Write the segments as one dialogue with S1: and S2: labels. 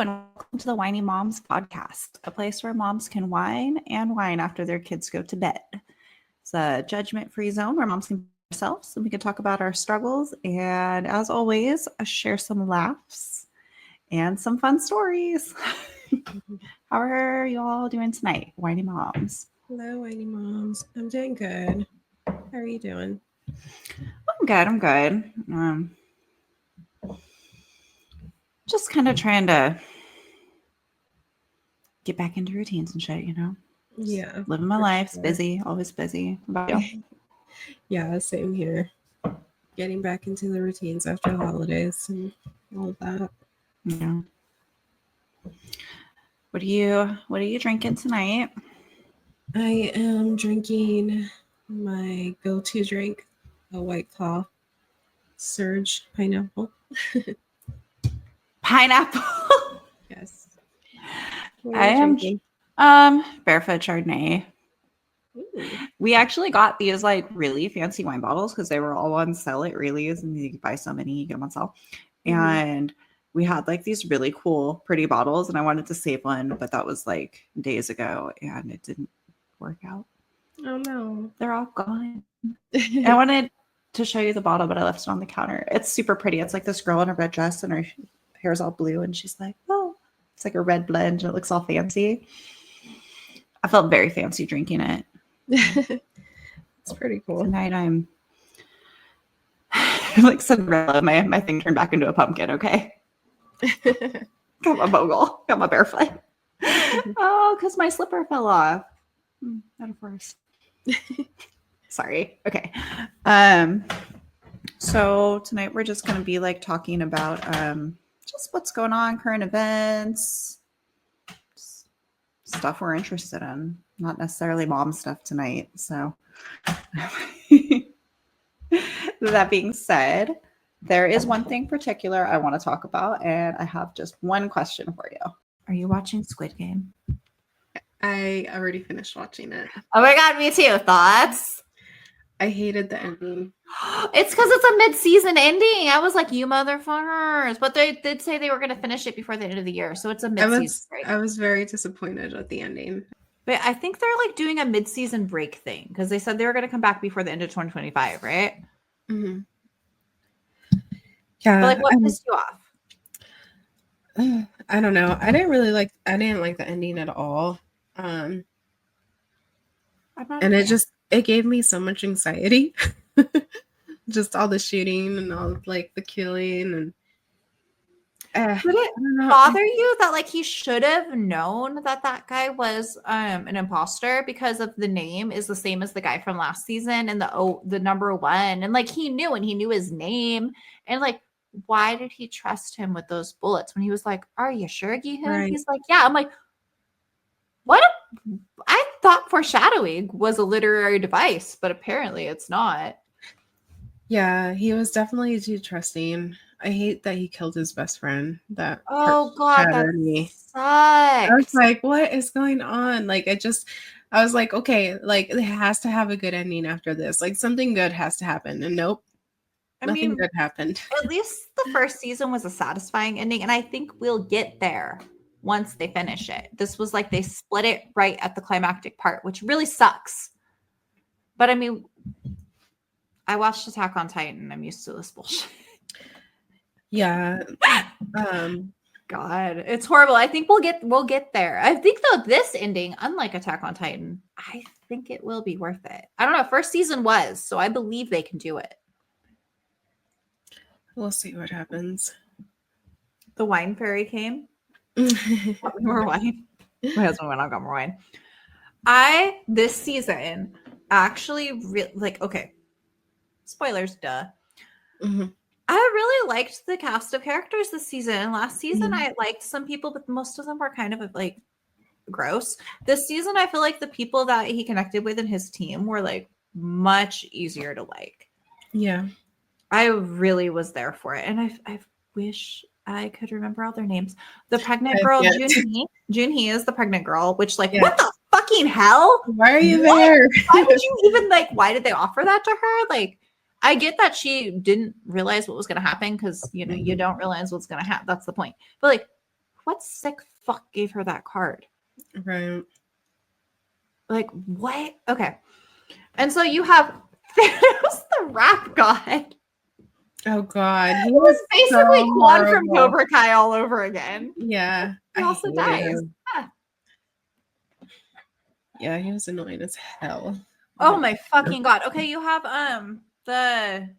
S1: and welcome to the Whiny Moms podcast, a place where moms can whine and whine after their kids go to bed. It's a judgment-free zone where moms can be themselves and we can talk about our struggles and, as always, share some laughs and some fun stories. How are you all doing tonight, Whiny Moms?
S2: Hello, Whiny Moms. I'm doing good. How are you doing?
S1: I'm good. Just kind of trying to get back into routines and shit, you know?
S2: Yeah.
S1: Living my life, sure. Busy, always busy. How about you?
S2: Yeah, same here. Getting back into the routines after the holidays and all of that.
S1: Yeah. What are you drinking tonight?
S2: I am drinking my go-to drink, a White Claw Surge Pineapple.
S1: Pineapple.
S2: Yes.
S1: I am Barefoot Chardonnay. Ooh. We actually got these like really fancy wine bottles because they were all on sale at Rayleigh's, and you could buy so many, you get them on sale. Mm-hmm. And we had like these really cool, pretty bottles, and I wanted to save one, but that was like days ago, and it didn't work out.
S2: Oh no,
S1: they're all gone. I wanted to show you the bottle, but I left it on the counter. It's super pretty. It's like this girl in a red dress, and her hair's all blue, and she's like, "Oh, it's like a red blend, and it looks all fancy." I felt very fancy drinking it.
S2: It's pretty cool.
S1: Tonight I'm like Cinderella. My thing turned back into a pumpkin. Okay. Got my bogle. Got my barefoot. Oh, because my slipper fell off. Not a forest. Sorry. Okay. So tonight we're just gonna be like talking about just what's going on, current events, stuff we're interested in. Not necessarily mom stuff tonight. So that being said, there is one thing particular I want to talk about, and I have just one question for you. Are you watching Squid Game?
S2: I already finished watching it.
S1: Oh my God, me too. Thoughts?
S2: I hated the ending.
S1: It's because it's a mid-season ending. I was like, you motherfuckers. But they did say they were going to finish it before the end of the year. So it's a mid-season break.
S2: I was very disappointed at the ending.
S1: But I think they're like doing a mid-season break thing because they said they were going to come back before the end of 2025, right?
S2: Mm-hmm. Yeah.
S1: But like, what pissed you off?
S2: I don't know. I didn't like the ending at all. And it gave me so much anxiety. Just all the shooting and all like the killing and
S1: did it bother you that like he should have known that guy was an imposter because of the name is the same as the guy from last season and the number one, and like he knew his name, and like why did he trust him with those bullets when he was like, "Are you sure, Gi-hun?" Right. He's like, "Yeah." I'm like, I thought foreshadowing was a literary device, but apparently it's not.
S2: Yeah, he was definitely too trusting. I hate that he killed his best friend. God,
S1: that
S2: me.
S1: Sucks.
S2: I was like, what is going on? Like, I was like, okay, like it has to have a good ending after this. Like something good has to happen. And nope, nothing good happened.
S1: At least the first season was a satisfying ending, and I think we'll get there once they finish it. This was like they split it right at the climactic part, which really sucks. But I mean, I watched Attack on Titan. I'm used to this bullshit.
S2: Yeah.
S1: God, it's horrible. I think we'll get there. I think though this ending, unlike Attack on Titan, I think it will be worth it. I don't know. First season was, so I believe they can do it.
S2: We'll see what happens.
S1: The wine fairy came. More wine. My husband went out and got more wine. This season actually okay. Spoilers, duh.
S2: Mm-hmm.
S1: I really liked the cast of characters this season. Last season, I liked some people, but most of them were kind of like gross. This season, I feel like the people that he connected with in his team were like much easier to like.
S2: Yeah.
S1: I really was there for it. And I wish I could remember all their names. The pregnant girl, Junhee is the pregnant girl, which like, what the fucking hell?
S2: Why are you there?
S1: Why would you even why did they offer that to her? Like, I get that she didn't realize what was going to happen because, you know, you don't realize what's going to happen. That's the point. But like, what sick fuck gave her that card?
S2: Right.
S1: Like, what? Okay. And so you have Thanos, the rap god.
S2: Oh God, he
S1: was basically
S2: so
S1: Quan from Cobra Kai all over again.
S2: Yeah,
S1: He also dies.
S2: Yeah, he was annoying as hell.
S1: Oh my fucking God. Okay, you have the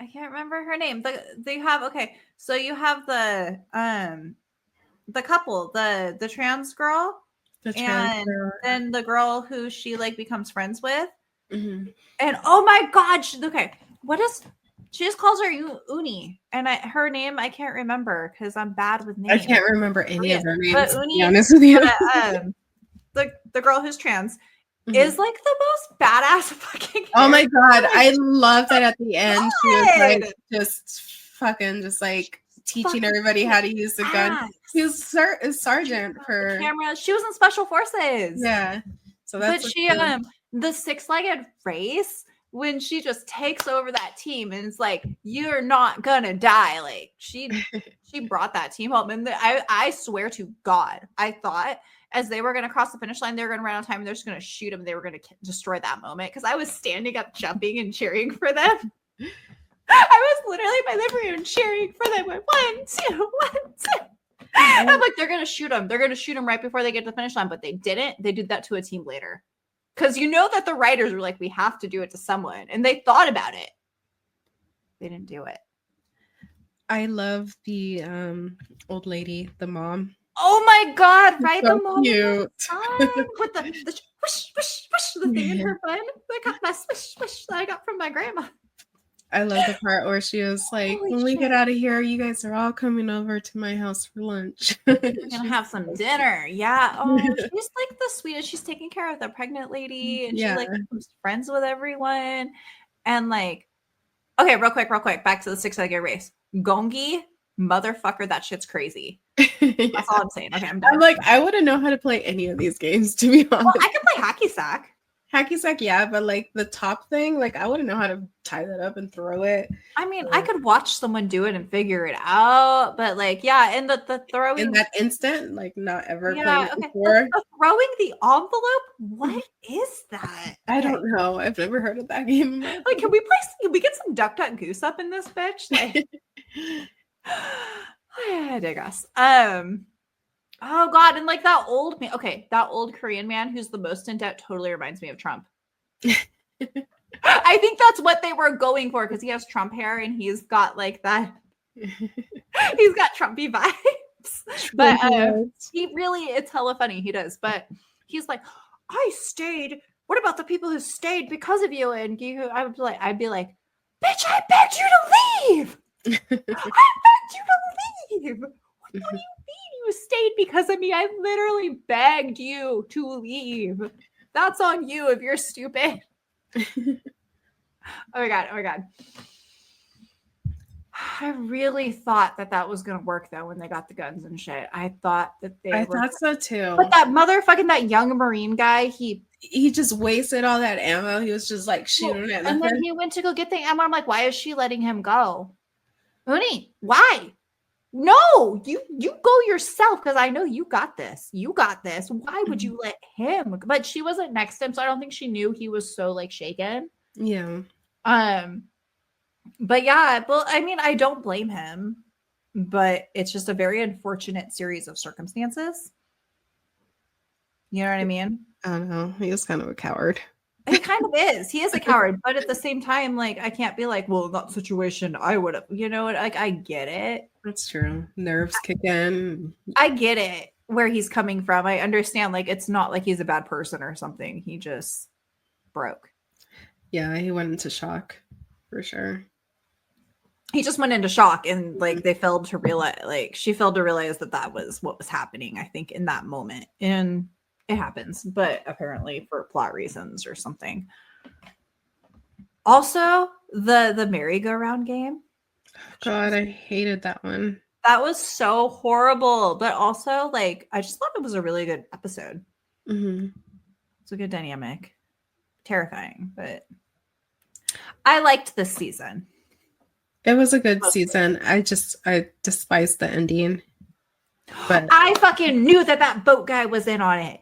S1: I can't remember her name. They have okay, so you have the couple, the trans girl, then the girl who she like becomes friends with.
S2: Mm-hmm.
S1: And oh my God, okay, what is she just calls her Uni, and her name I can't remember because I'm bad with names.
S2: I can't remember any of her names.
S1: But Uni,
S2: to be honest with you,
S1: the girl who's trans is like the most badass fucking character.
S2: Oh my God, I love that at the end she was like just fucking just like teaching everybody how to use the gun. She was a sergeant for
S1: camera. She was in special forces.
S2: Yeah. So that's
S1: but she the six-legged race when she just takes over that team and it's like you're not gonna die. Like she brought that team home, and I swear to God, I thought as they were going to cross the finish line, they were going to run out of time and they're just going to shoot them. They were going to destroy that moment because I was standing up, jumping and cheering for them. I was literally in my living room cheering for them. Like, 1, 2, 1, 2. I'm like, they're going to shoot them. They're going to shoot them right before they get to the finish line, but they didn't. They did that to a team later. Because you know that the writers were like, we have to do it to someone. And they thought about it. They didn't do it.
S2: I love the old lady, the mom.
S1: Oh my God, right?
S2: So
S1: the mom
S2: cute.
S1: With the swish, swish, swish, the thing in her bun. I got that swish, swish that I got from my grandma.
S2: I love the part where she was like, when we get out of here, you guys are all coming over to my house for lunch.
S1: We're gonna have some dinner. Yeah. Oh, she's like the sweetest. She's taking care of the pregnant lady and she like becomes friends with everyone. And like, okay, real quick, back to the six-legged race. Gongi, motherfucker, that shit's crazy. That's all I'm saying. Okay, I'm done.
S2: I'm like, I wouldn't know how to play any of these games, to be honest.
S1: Well, I can play hacky sack.
S2: Hacky sack, yeah, but like the top thing, like I wouldn't know how to tie that up and throw it.
S1: I mean, I could watch someone do it and figure it out, but like, yeah, and the throwing
S2: in that instant, like not ever played before.
S1: The throwing the envelope, what is that?
S2: I don't know. I've never heard of that game.
S1: Like, can we get some Duck Duck Goose up in this bitch? Like, I digress. Oh God, and like that old man. Okay, that old Korean man who's the most in debt totally reminds me of Trump. I think that's what they were going for because he has Trump hair and he's got like that. He's got Trumpy vibes, but he really, it's hella funny. He does, but he's like, I stayed. What about the people who stayed because of you? And I'd be like, bitch, I begged you to leave. I begged you to leave. What do you mean you stayed because of me? I literally begged you to leave. That's on you if you're stupid. Oh my God. I really thought that was going to work though when they got the guns and shit. I thought
S2: so too.
S1: But that young Marine guy, he
S2: just wasted all that ammo. He was just like shooting at nothing.
S1: And then he went to go get the ammo. I'm like, why is she letting him go? Honey, why? No, you go yourself because I know you got this. Why would you let him? But she wasn't next to him, so I don't think she knew he was so like shaken.
S2: Yeah.
S1: But yeah, well, I mean, I don't blame him, but it's just a very unfortunate series of circumstances. You know what I mean?
S2: I don't know. He was kind of a coward.
S1: He kind of is. He is a coward, but at the same time, like, I can't be like, well, in that situation, I would have, you know, like, I get it.
S2: That's true. Nerves kick in.
S1: I get it where he's coming from. I understand, like, it's not like he's a bad person or something. He just broke.
S2: Yeah, he went into shock for sure.
S1: He just went into shock and like they failed to realize, like she failed to realize that was what was happening, I think, in that moment. And it happens, but apparently for plot reasons or something. Also, the merry-go-round game.
S2: God, I hated that one.
S1: That was so horrible, but also like I just thought it was a really good episode.
S2: Mm-hmm.
S1: It's a good dynamic. Terrifying, but I liked this season.
S2: It was a good season. I despised the ending. But
S1: I fucking knew that boat guy was in on it.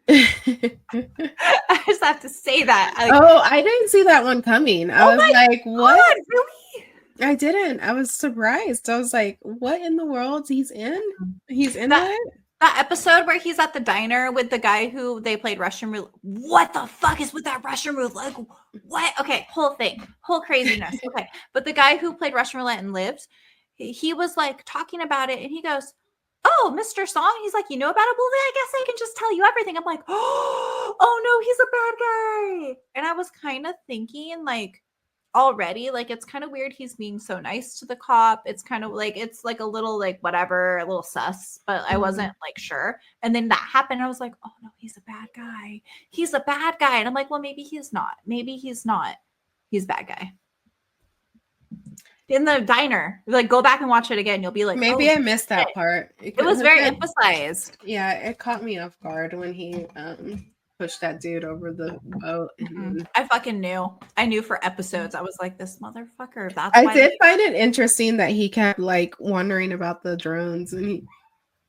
S1: I just have to say that.
S2: I didn't see that one coming. I was like, what?
S1: God, really?
S2: I didn't. I was surprised. I was like, what in the world? He's in? He's in it?
S1: That episode where he's at the diner with the guy who they played Russian roulette. What the fuck is with that Russian roulette? Like, what? Okay, whole thing, whole craziness. Okay, but the guy who played Russian roulette and lived, he was like talking about it, and he goes, "Oh, Mr. Song." He's like, "You know about it? Well, then I guess I can just tell you everything." I'm like, "Oh no, he's a bad guy." And I was kind of thinking like, already, like, it's kind of weird he's being so nice to the cop. It's kind of like, it's like a little like whatever, a little sus, but I wasn't like sure. And then that happened. I was like, oh no, he's a bad guy. He's a bad guy. And I'm like, well, maybe he's not. Maybe he's not. He's a bad guy. In the diner, like, go back and watch it again. You'll be like,
S2: maybe I missed that part.
S1: It was very emphasized.
S2: Yeah, it caught me off guard when he pushed that dude over the boat.
S1: I fucking knew. I knew for episodes. I was like, this motherfucker. That's
S2: I did find it interesting that he kept like wondering about the drones and he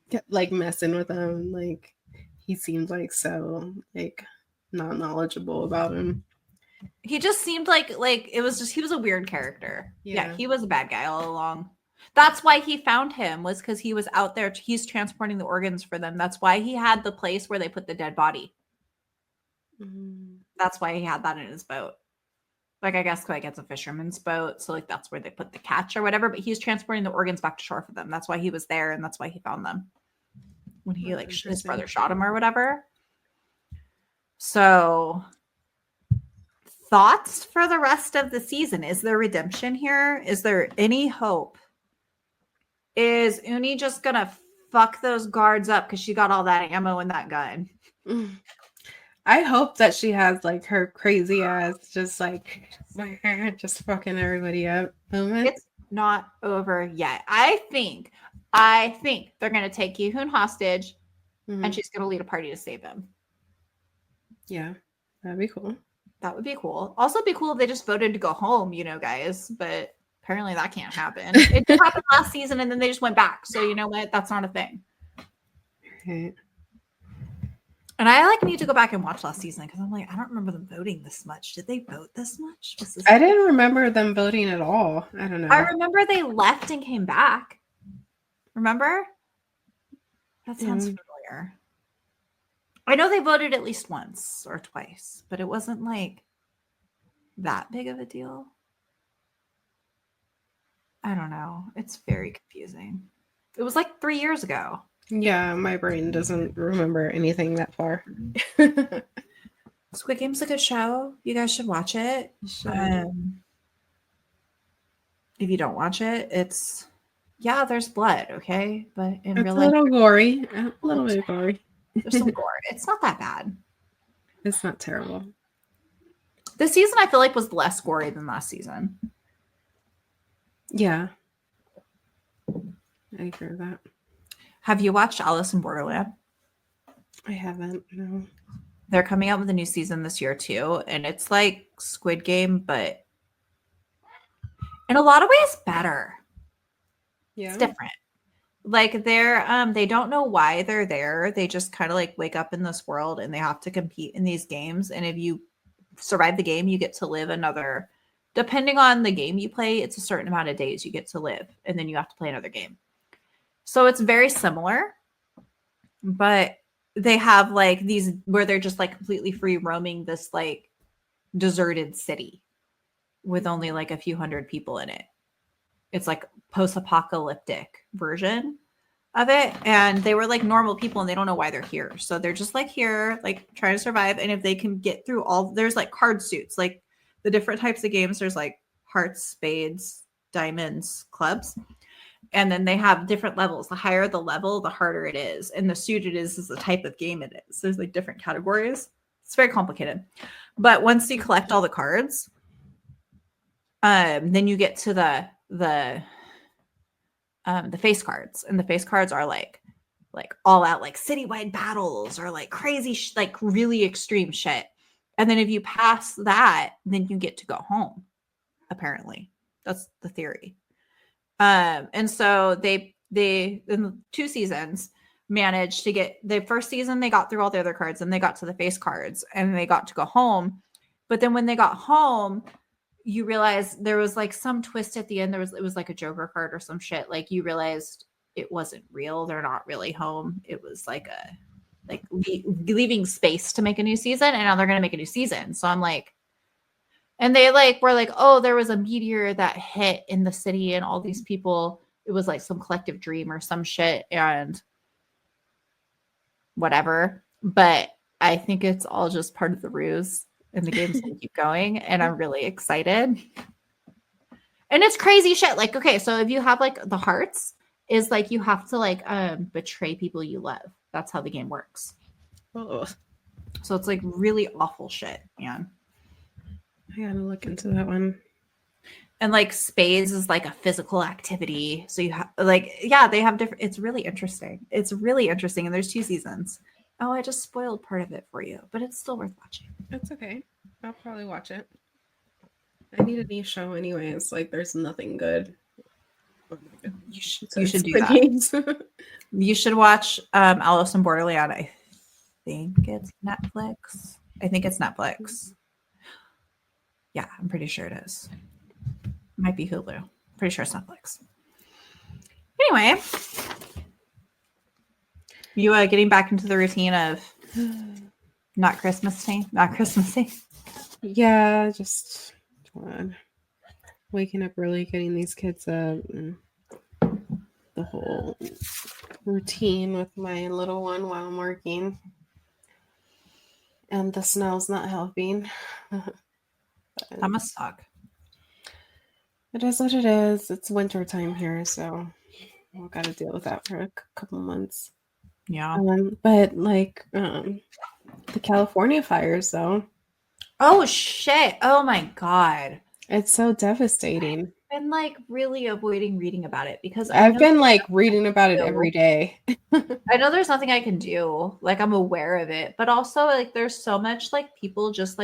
S2: kept like messing with them. Like he seemed like so like not knowledgeable about him.
S1: He just seemed like it was just, he was a weird character. Yeah, he was a bad guy all along. That's why he found him, was because he was out there. He's transporting the organs for them. That's why he had the place where they put the dead body. That's why he had that in his boat. Like, I guess like it's a fisherman's boat, so like that's where they put the catch or whatever. But he's transporting the organs back to shore for them. That's why he was there, and that's why he found them when he like his brother shot him or whatever. So, thoughts for the rest of the season? Is there redemption here? Is there any hope? Is Uni just gonna fuck those guards up because she got all that ammo in that gun?
S2: I hope that she has like her crazy ass just like just fucking everybody up moment.
S1: It's not over yet. I think they're gonna take Gi-hoon hostage and she's gonna lead a party to save him.
S2: Yeah, that'd be cool.
S1: That would be cool. Also, it'd be cool if they just voted to go home, you know, guys. But apparently that can't happen. It did happen last season and then they just went back. So you know what? That's not a thing.
S2: Right.
S1: And I like need to go back and watch last season because I'm like, I don't remember them voting this much. Did they vote this much?
S2: I didn't remember them voting at all. I don't know.
S1: I remember they left and came back. Remember? That sounds familiar. I know they voted at least once or twice, but it wasn't like that big of a deal. I don't know. It's very confusing. It was like 3 years ago.
S2: Yeah, my brain doesn't remember anything that far.
S1: Squid Game's a good show. You guys should watch it. If you don't watch it, it's there's blood, okay? But in real life,
S2: a little gory. A little bit gory.
S1: There's some gore. It's not that bad.
S2: It's not terrible.
S1: This season, I feel like, was less gory than last season.
S2: Yeah. I agree with that.
S1: Have you watched Alice in Borderland?
S2: I haven't, no.
S1: They're coming out with a new season this year, too. And it's like Squid Game, but in a lot of ways better.
S2: Yeah.
S1: It's different. Like they don't know why they're there. They just kind of like wake up in this world and they have to compete in these games. And if you survive the game, you get to live another, depending on the game you play, it's a certain amount of days you get to live. And then you have to play another game. So it's very similar, but they have like these where they're just like completely free roaming this like deserted city with only like a few hundred people in it. It's like post-apocalyptic version of it. And they were like normal people and they don't know why they're here. So they're just like here, like trying to survive. And if they can get through there's like card suits, like the different types of games. There's like hearts, spades, diamonds, clubs. And then they have different levels. The higher the level, the harder it is. And the suit it is the type of game it is. There's like different categories. It's very complicated. But once you collect all the cards, then you get to the face cards, and the face cards are like all out like citywide battles or like crazy like really extreme shit. And then if you pass that, then you get to go home. Apparently, that's the theory. And so they in the 2 seasons managed to get the first season, they got through all the other cards and they got to the face cards and they got to go home. But then when they got home, you realize there was like some twist at the end. It was like a Joker card or some shit. Like you realized it wasn't real. They're not really home. It was like leaving space to make a new season, and now they're going to make a new season. So I'm like, and they like were like, oh, there was a meteor that hit in the city and all these people, it was like some collective dream or some shit and whatever. But I think it's all just part of the ruse and the game's going to keep going. And I'm really excited. And it's crazy shit. Like, okay, so if you have like the hearts, is like you have to like betray people you love. That's how the game works.
S2: Oh.
S1: So it's like really awful shit, man.
S2: I gotta look into that one.
S1: And like spades is like a physical activity. So you have like, yeah, they have different, it's really interesting. It's really interesting. And there's 2 seasons. Oh, I just spoiled part of it for you, but it's still worth watching.
S2: It's okay. I'll probably watch it. I need a new show anyways. Like there's nothing good.
S1: Oh my God. You should do that.
S2: Games.
S1: You should watch Alice in Borderland. I think it's Netflix. Yeah, I'm pretty sure it is. It might be Hulu. Pretty sure it's Netflix. Anyway, you getting back into the routine of not Christmassy?
S2: Yeah, just waking up early, getting these kids up, and the whole routine with my little one while I'm working. And the snow's not helping.
S1: That must suck.
S2: It is what it is. It's winter time here, so we've got to deal with that for a couple months.
S1: Yeah.
S2: But like the California fires, though.
S1: Oh shit! Oh my God!
S2: It's so devastating.
S1: I've been like really avoiding reading about it because
S2: I've been like reading about it every day.
S1: I know there's nothing I can do. Like I'm aware of it, but also like there's so much like people just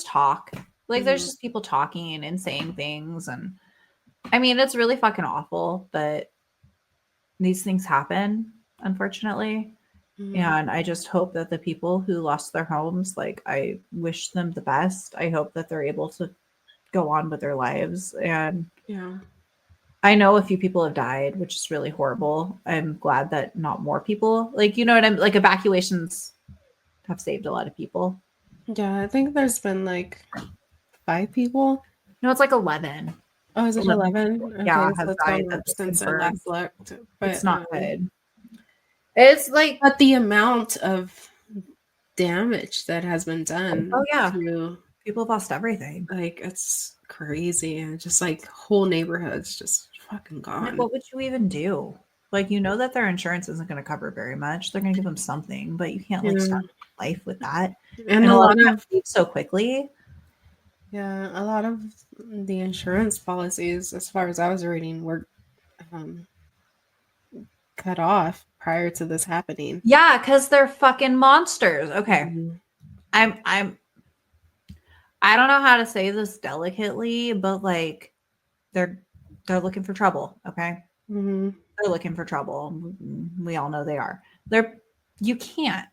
S1: talk. Like there's just people talking and saying things, and I mean it's really fucking awful, but these things happen, unfortunately. And I just hope that the people who lost their homes, like I wish them the best. I hope that they're able to go on with their lives. And
S2: yeah,
S1: I know a few people have died, which is really horrible. I'm glad that not more people, like, you know what I'm like, evacuations have saved a lot of people.
S2: Yeah, I think there's been like 5 people.
S1: No, it's like 11.
S2: Oh, is it 11? Okay,
S1: Yeah,
S2: so it's gone up since I last looked. But
S1: it's not good. It's like,
S2: but the amount of damage that has been done.
S1: Oh yeah, people have lost everything.
S2: Like it's crazy, and just like whole neighborhoods just fucking gone.
S1: Like, what would you even do? Like, you know that their insurance isn't going to cover very much. They're going to give them something, but you can't like start life with that.
S2: And a lot of
S1: so quickly.
S2: Yeah, a lot of the insurance policies, as far as I was reading, were cut off prior to this happening.
S1: Yeah, because they're fucking monsters. Okay. I don't know how to say this delicately, but like they're looking for trouble. Okay. They're looking for trouble. We all know they are. You can't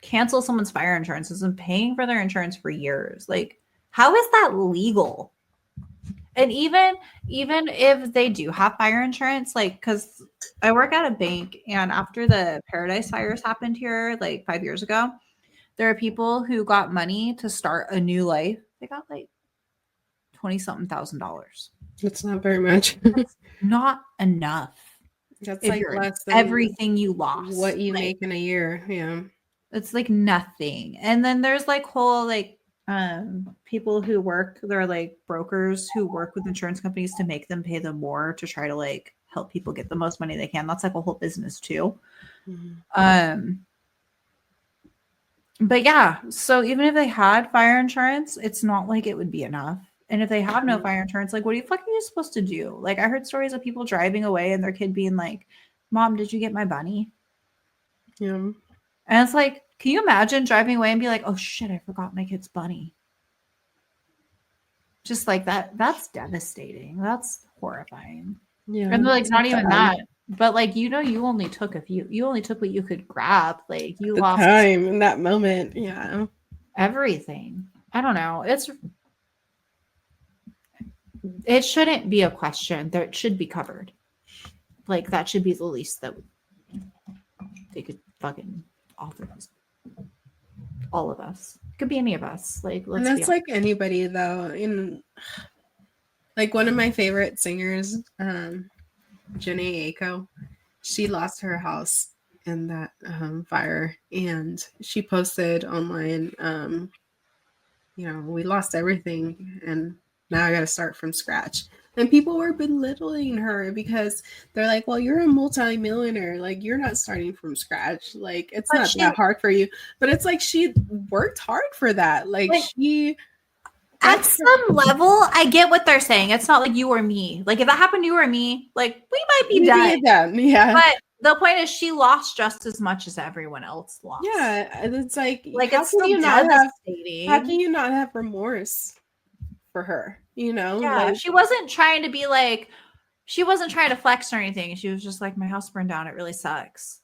S1: cancel someone's fire insurance. Has been paying for their insurance for years. Like, how is that legal? And even if they do have fire insurance, like, because I work at a bank, and after the Paradise fires happened here like 5 years ago, there are people who got money to start a new life. They got like $20-something thousand.
S2: It's not very much.
S1: That's not enough.
S2: That's like less than
S1: everything you lost.
S2: What you make in a year. Yeah.
S1: It's like nothing. And then there's like whole like people who work, they're like brokers who work with insurance companies to make them pay them more to try to like help people get the most money they can. That's like a whole business too. But yeah, so even if they had fire insurance, it's not like it would be enough. And if they have no fire insurance, like, what are you supposed to do? Like, I heard stories of people driving away and their kid being like, "Mom, did you get my bunny?"
S2: Yeah.
S1: And it's like, can you imagine driving away and be like, "Oh shit, I forgot my kid's bunny." Just like that. That's devastating. That's horrifying.
S2: Yeah.
S1: And like not even that. But like, you only took a few. You only took what you could grab. Like you lost
S2: time in that moment. Yeah.
S1: Everything. I don't know. It shouldn't be a question. That should be covered. Like that should be the least that they could fucking offer us. All of us. It could be any of us. Like let's
S2: and that's like anybody though. In like one of my favorite singers, Janae Aiko, she lost her house in that fire, and she posted online, we lost everything, and now I got to start from scratch. And people were belittling her because they're like, well, you're a multi-millionaire. Like, you're not starting from scratch. Like, it's not that hard for you. But it's like she worked hard for that. Like she...
S1: At some level, I get what they're saying. It's not like you or me. Like, if that happened to you or me, like, we might be done.
S2: Yeah.
S1: But the point is, she lost just as much as everyone else lost.
S2: Yeah. It's like
S1: how
S2: it's
S1: can you
S2: devastating. How can you not have remorse for her?
S1: Yeah,
S2: like,
S1: she wasn't trying to be like, she wasn't trying to flex or anything. She was just like, my house burned down. It really sucks.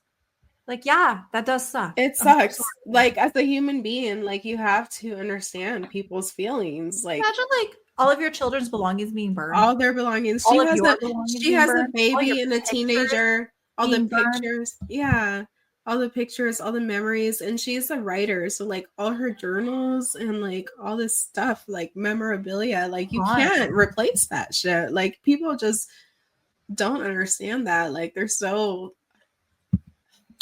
S1: Like, yeah, that does suck.
S2: It sucks. Like, as a human being, like, you have to understand people's feelings. Like,
S1: imagine like all of your children's belongings being burned.
S2: All their belongings. She has a baby and a teenager. All the pictures. Yeah. All the pictures, all the memories. And she's a writer. So like all her journals and like all this stuff, like memorabilia, like you can't replace that shit. Like people just don't understand that. Like they're so...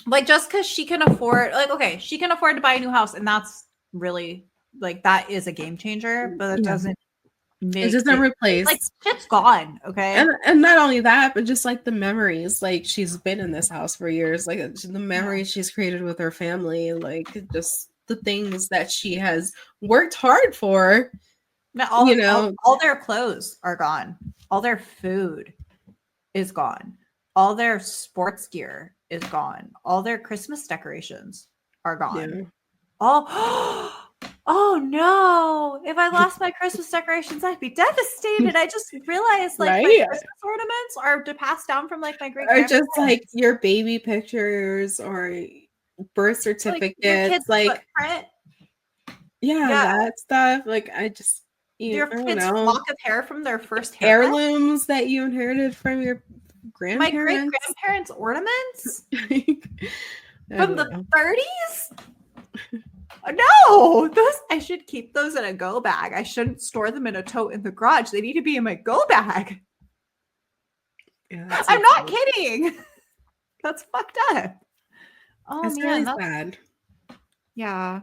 S1: Like just because she can afford, like, okay, she can afford to buy a new house, and that's really like that is a game changer, but it doesn't
S2: replace,
S1: like shit's gone. Okay.
S2: And not only that, but just like the memories, like she's been in this house for years, like the memories she's created with her family, like just the things that she has worked hard for.
S1: All their clothes are gone, all their food is gone, all their sports gear is gone, all their Christmas decorations are gone. Oh no, if I lost my Christmas decorations, I'd be devastated. I just realized like my Christmas ornaments are passed down from like my great
S2: or just like your baby pictures or birth certificates, like that stuff. Like I just
S1: your kid's lock of hair from their first
S2: heirlooms that you inherited from your grandparents.
S1: My great grandparents' ornaments from the 30s. No, I should keep those in a go bag. I shouldn't store them in a tote in the garage. They need to be in my go bag. Yeah, I'm not kidding. That's fucked up. Oh man,
S2: really bad.
S1: Yeah.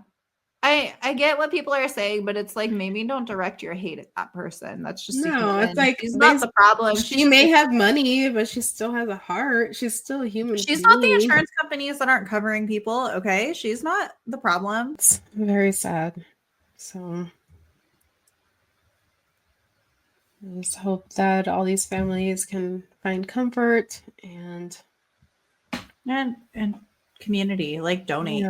S1: I get what people are saying, but it's like maybe don't direct your hate at that person. That's just
S2: it's like
S1: she's not the problem.
S2: She may have money, but she still has a heart. She's still a human.
S1: She's not the insurance companies that aren't covering people. Okay, she's not the problem.
S2: It's very sad. So I just hope that all these families can find comfort and
S1: community, like donate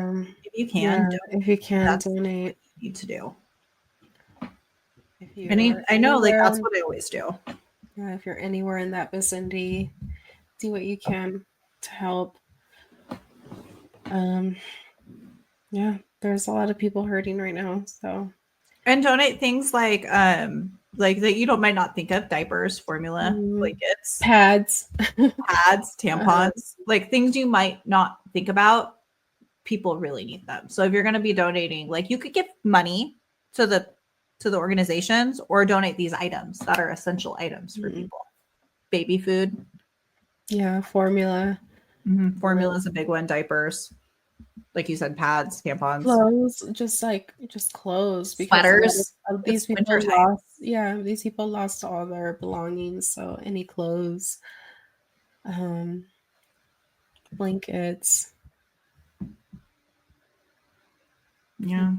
S1: if you can.
S2: If you can, donate.
S1: You need to do. I know, like that's what I always do.
S2: Yeah, if you're anywhere in that vicinity, do what you can to help. Yeah, there's a lot of people hurting right now. So,
S1: and donate things like that you might not think of: diapers, formula, blankets,
S2: pads,
S1: tampons, like things you might not think about. People really need them. So if you're going to be donating, like you could give money to the organizations or donate these items that are essential items for people. Baby food.
S2: Yeah, formula.
S1: Formula is a big one. Diapers. Like you said, pads, tampons.
S2: Clothes, just clothes.
S1: Sweaters.
S2: These people lost all their belongings. So any clothes, blankets.
S1: Yeah.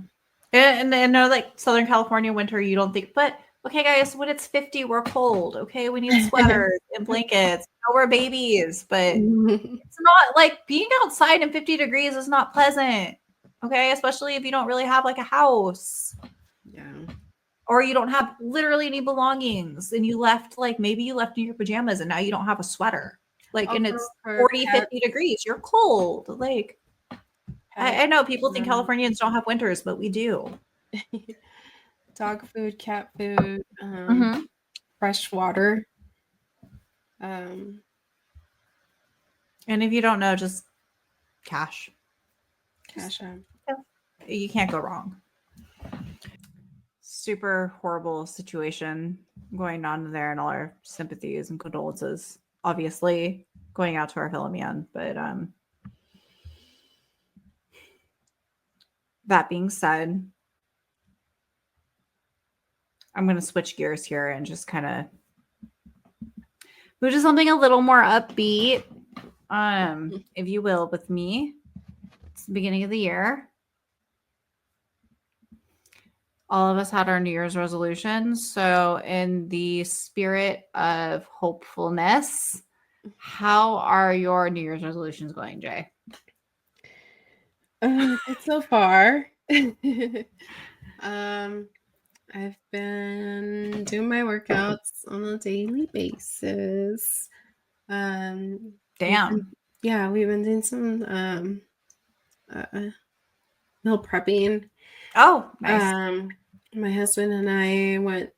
S1: And I know like Southern California winter, you don't think, but okay, guys, when it's 50, we're cold. Okay. We need sweaters and blankets. We're babies, but it's not like being outside in 50 degrees is not pleasant. Okay. Especially if you don't really have like a house.
S2: Yeah.
S1: or you don't have literally any belongings and you left, like maybe you left in your pajamas and now you don't have a sweater. Like, and it's 40, 50 degrees. You're cold. Like, I know people think Californians don't have winters, but we do.
S2: Dog food, cat food, fresh water.
S1: And if you don't know, just cash.
S2: Cash out.
S1: You can't go wrong. Super horrible situation going on there, and all our sympathies and condolences. Obviously, going out to our fellow man, but that being said, I'm going to switch gears here and just kind of move to something a little more upbeat, if you will, with me. It's the beginning of the year. All of us had our New Year's resolutions. So, in the spirit of hopefulness, how are your New Year's resolutions going, Jay?
S2: So far, I've been doing my workouts on a daily basis.
S1: Damn.
S2: We've been doing some meal prepping.
S1: Oh, nice.
S2: My husband and I went.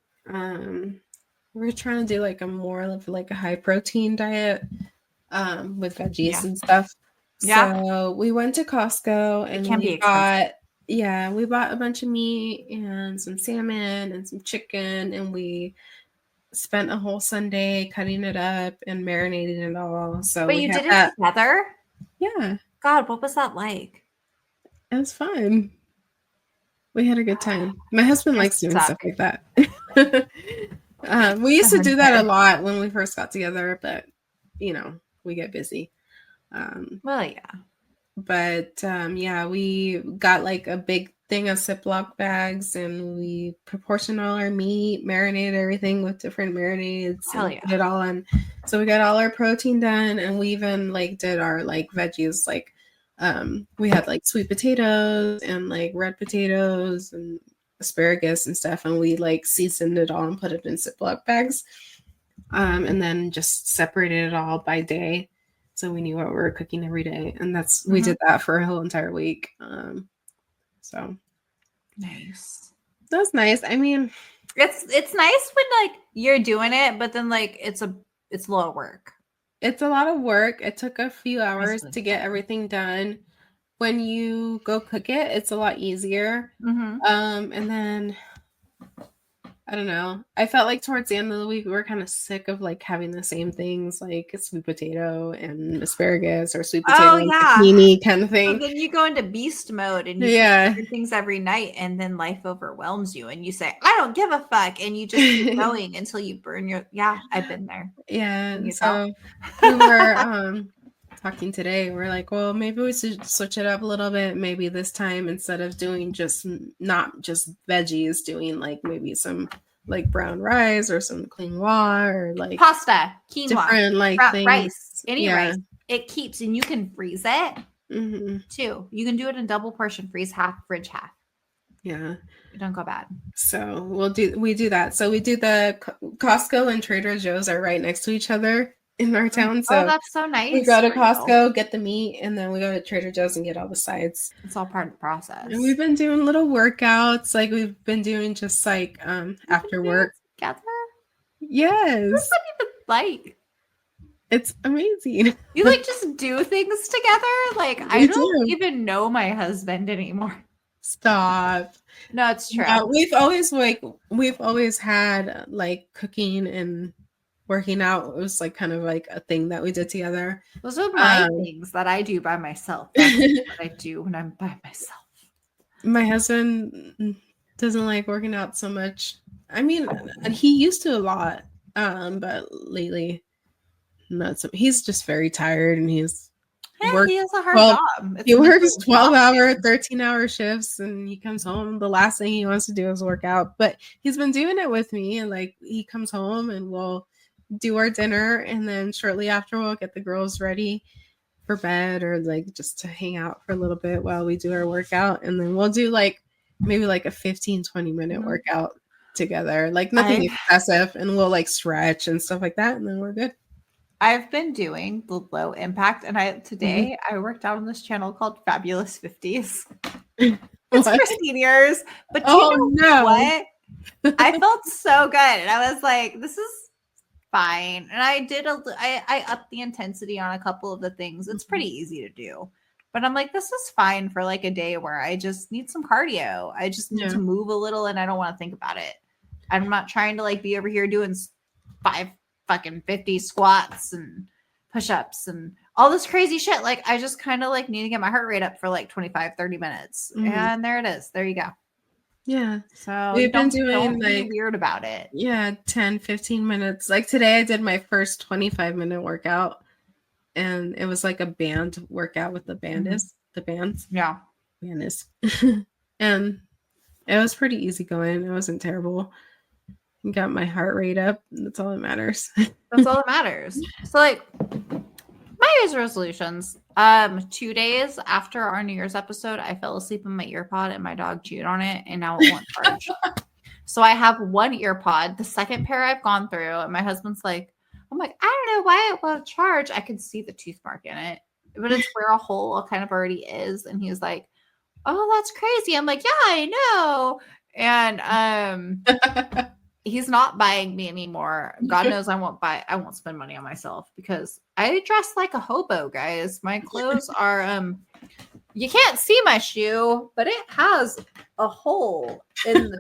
S2: We're trying to do like a more of like a high protein diet, with veggies and stuff.
S1: Yeah.
S2: So we went to Costco and we bought a bunch of meat and some salmon and some chicken, and we spent a whole Sunday cutting it up and marinating it all. So
S1: but you did it together?
S2: Yeah.
S1: God, what was that like?
S2: It was fun. We had a good time. My husband likes doing stuff like that. We used to do that a lot when we first got together, but we get busy.
S1: Well, yeah.
S2: But we got like a big thing of Ziploc bags, and we proportioned all our meat, marinated everything with different marinades.
S1: Hell yeah.
S2: Put it all on. So we got all our protein done, and we even like did our like veggies. Like we had like sweet potatoes and like red potatoes and asparagus and stuff, and we like seasoned it all and put it in Ziploc bags, and then just separated it all by day. So we knew what we were cooking every day, and we did that for a whole entire week. So
S1: nice.
S2: That's nice. I mean,
S1: it's nice when like you're doing it, but then like it's a lot of work.
S2: It's a lot of work. It took a few hours to get everything done. When you go cook it, it's a lot easier. And then I don't know. I felt like towards the end of the week, we were kind of sick of like having the same things, like a sweet potato and asparagus, or sweet potato and zucchini kind of thing.
S1: So then you go into beast mode and you do things every night, and then life overwhelms you, and you say, "I don't give a fuck," and you just keep going until you burn your. Yeah, I've been there.
S2: Yeah, so we were talking today. We're like, well, maybe we should switch it up a little bit. Maybe this time, instead of doing not just veggies, doing like maybe some like brown rice or some quinoa or like
S1: pasta, quinoa,
S2: different like things.
S1: Rice, any rice. It keeps, and you can freeze it too. You can do it in double portion, freeze half, fridge half.
S2: Yeah,
S1: it don't go bad.
S2: So we do that. So we do the Costco and Trader Joe's are right next to each other in our town. So
S1: that's so nice.
S2: We go to Costco, get the meat, and then we go to Trader Joe's and get all the sides.
S1: It's all part of the process.
S2: And we've been doing little workouts, like we've been doing just like after work
S1: together.
S2: Yes.
S1: What's that even like?
S2: It's amazing.
S1: You like just do things together. Like I don't even know my husband anymore.
S2: Stop.
S1: No, it's true.
S2: We've always had like cooking and working out. It was like kind of like a thing that we did together.
S1: Those are my things that I do by myself. That's what I do when I'm by myself. My
S2: husband doesn't like working out so much. I mean, he used to a lot, but lately, not so. He's just very tired, and he has a hard job. He works 12-hour, 13-hour shifts, and he comes home. The last thing he wants to do is work out, but he's been doing it with me. And like he comes home, and we'll do our dinner, and then shortly after, we'll get the girls ready for bed, or like just to hang out for a little bit while we do our workout, and then we'll do like maybe like a 15-20 minute workout. together. Like nothing excessive, and we'll like stretch and stuff like that, and then we're good.
S1: I've been doing the low impact, and today I worked out on this channel called Fabulous 50s. It's for seniors, but you know what? I felt so good, and I was like, "This is fine." And I upped the intensity on a couple of the things. It's pretty easy to do, but I'm like, this is fine for like a day where I just need some cardio. I just need to move a little, and I don't want to think about it. I'm not trying to like be over here doing 50 squats and push-ups and all this crazy shit. Like I just kind of like need to get my heart rate up for like 25-30 minutes. And there it is. There you go.
S2: Yeah.
S1: So we've been doing like weird about it.
S2: Yeah, 10-15 minutes. Like today I did my first 25-minute workout, and it was like a band workout with the bands.
S1: Yeah.
S2: Bandis. And it was pretty easy going. It wasn't terrible. Got my heart rate up. That's all that matters.
S1: That's all that matters. So like my New Year's resolutions. 2 days after our New Year's episode, I fell asleep in my ear pod and my dog chewed on it, and now it won't charge. So I have one ear pod. The second pair I've gone through, and my husband's like, I'm like, I don't know why it won't charge. I can see the tooth mark in it, but it's where a hole kind of already is. And he's like, oh, that's crazy. I'm like, yeah, I know. And he's not buying me anymore. God knows I won't spend money on myself because I dress like a hobo, guys. My clothes are you can't see my shoe, but it has a hole in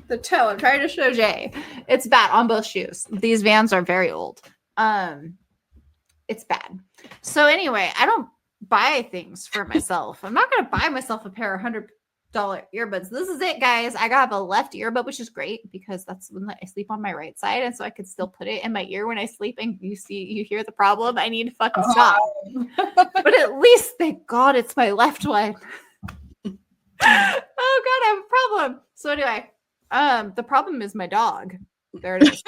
S1: the toe. I'm trying to show Jay. It's bad on both shoes. These Vans are very old. It's bad. So anyway, I don't buy things for myself. I'm not gonna buy myself a pair of $100 earbuds. This is it, guys. I got a left earbud, which is great because that's when I sleep on my right side, and so I could still put it in my ear when I sleep. And you hear the problem. I need to fucking stop. But at least, thank God, it's my left one. Oh God, I have a problem. So anyway, the problem is my dog. There it is.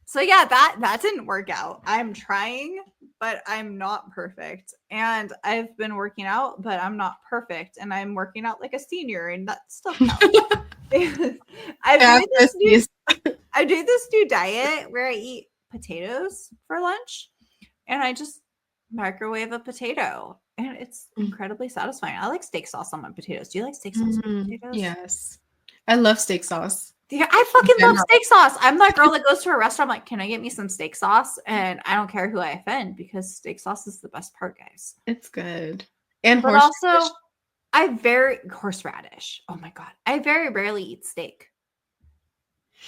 S1: So yeah, that didn't work out. I'm trying, but I'm not perfect. And I've been working out, but I'm not perfect. And I'm working out like a senior, and that still counts. I do this new diet where I eat potatoes for lunch, and I just microwave a potato, and it's incredibly satisfying. I like steak sauce on my potatoes. Do you like steak sauce on potatoes?
S2: Yes. I love steak sauce.
S1: Yeah, I fucking love steak sauce. I'm that girl that goes to a restaurant. I'm like, can I get me some steak sauce? And I don't care who I offend because steak sauce is the best part, guys.
S2: It's good. And
S1: but also, horseradish. Oh my God. I very rarely eat steak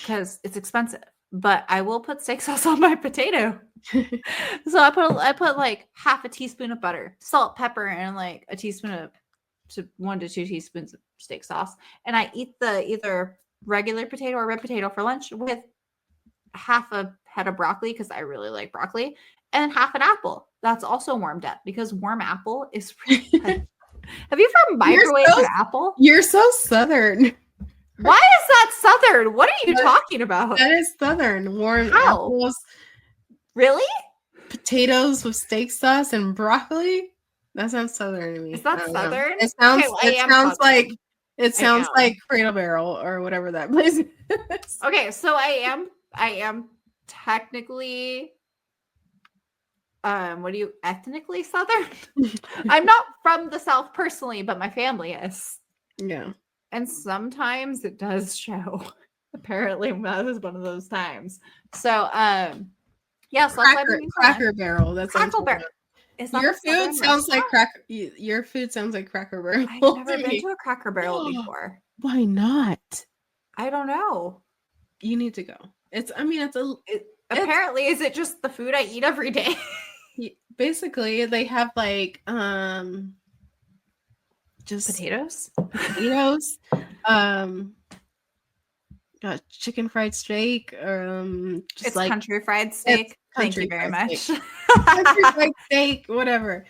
S1: because it's expensive. But I will put steak sauce on my potato. So I put like half a teaspoon of butter, salt, pepper, and like a teaspoon of 1 to 2 teaspoons of steak sauce. And I eat the either regular potato or red potato for lunch with half a head of broccoli because I really like broccoli, and half an apple that's also warmed up because warm apple is really good. Have you ever microwaved an apple?
S2: You're so Southern.
S1: Why is that Southern? What are you talking about?
S2: That is Southern. Warm apples.
S1: Really?
S2: Potatoes with steak sauce and broccoli? That sounds Southern to me.
S1: Is that Southern?
S2: It sounds like Cradle Barrel or whatever that place is.
S1: Okay, so I am technically ethnically Southern? I'm not from the South personally, but my family is.
S2: Yeah.
S1: And sometimes it does show. Apparently that was one of those times. So yeah, so
S2: Cracker Barrel. That's
S1: Cracker Barrel.
S2: Your food sounds like Cracker Barrel.
S1: I've never been to a Cracker Barrel before.
S2: Why not?
S1: I don't know.
S2: You need to go.
S1: Apparently, is it just the food I eat every day?
S2: Basically, they have like just
S1: potatoes,
S2: chicken fried steak, or just
S1: it's
S2: like
S1: country fried steak. Thank you very much.
S2: Country fried steak, whatever.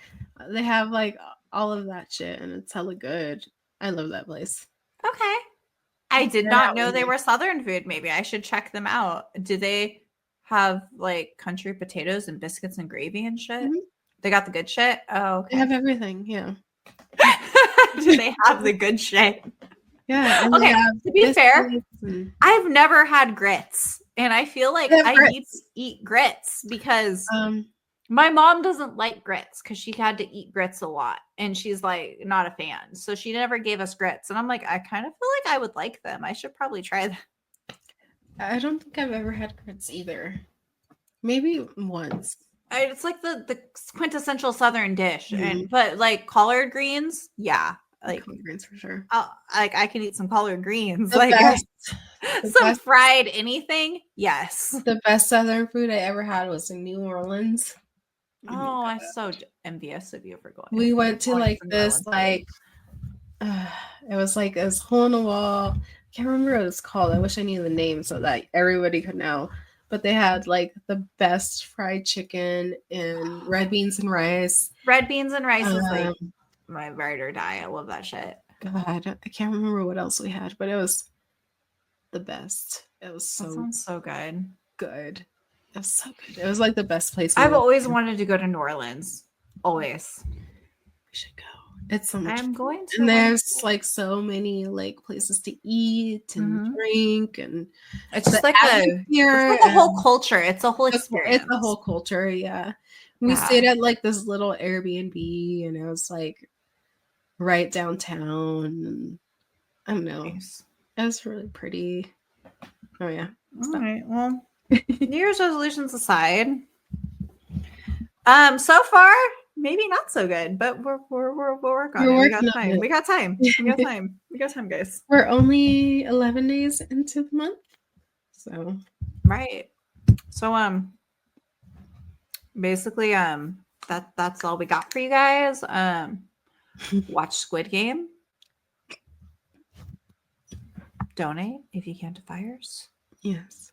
S2: They have like all of that shit, and it's hella good. I love that place.
S1: Okay. I did not know they were Southern food. Maybe I should check them out. Do they have like country potatoes and biscuits and gravy and shit? Mm-hmm. They got the good shit? Oh, okay.
S2: They have everything, yeah.
S1: Do they have the good shit?
S2: Yeah. And
S1: Okay, to be fair, I've never had grits, and I feel like I need to eat grits because my mom doesn't like grits because she had to eat grits a lot, and she's like not a fan, so she never gave us grits. And I'm like, I kind of feel like I would like them. I should probably try them.
S2: I don't think I've ever had grits either. Maybe once.
S1: It's like the quintessential Southern dish, but like collard greens, yeah, like
S2: collard greens for sure.
S1: I can eat some collard greens,
S2: The
S1: like
S2: best.
S1: some best. Fried anything. Yes,
S2: the best Southern food I ever had was in New Orleans.
S1: Oh, I'm so envious of you for going.
S2: We went to like this like it was like this hole in the wall. I can't remember what it was called. I wish I knew the name so that everybody could know. But they had like the best fried chicken and red beans and rice.
S1: Red beans and rice is like my ride or die. I love that shit.
S2: God, I can't remember what else we had, but it was the best. It was so
S1: that sounds so good.
S2: Good. It was so good. It was like the best place.
S1: I've always wanted to go to New Orleans. Always.
S2: We should go. It's so much.
S1: I'm going to.
S2: And there's like so many like places to eat and drink, and
S1: it's just like a whole culture. It's a whole experience.
S2: It's a whole culture. Yeah. We stayed at like this little Airbnb, and it was like right downtown. And I don't know. Nice. It was really pretty. Oh yeah.
S1: All right. Well, New Year's resolutions aside, so far maybe not so good, but we're working on it. We got time. We got time. We got time. We got time, guys.
S2: We're only 11 days into the month, so
S1: right. So basically that's all we got for you guys. Watch Squid Game. Donate if you can to fires.
S2: Yes.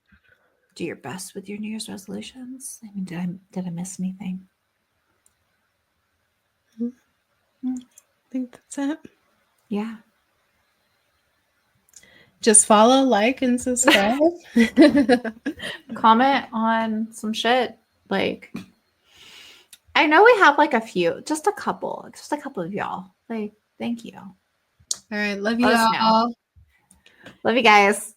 S1: Do your best with your New Year's resolutions. I mean, did I miss anything?
S2: I think that's it.
S1: Yeah.
S2: Just follow, like, and subscribe.
S1: Comment on some shit. Like, I know we have like just a couple of y'all. Like, thank you.
S2: All right. Love you all.
S1: Love you guys.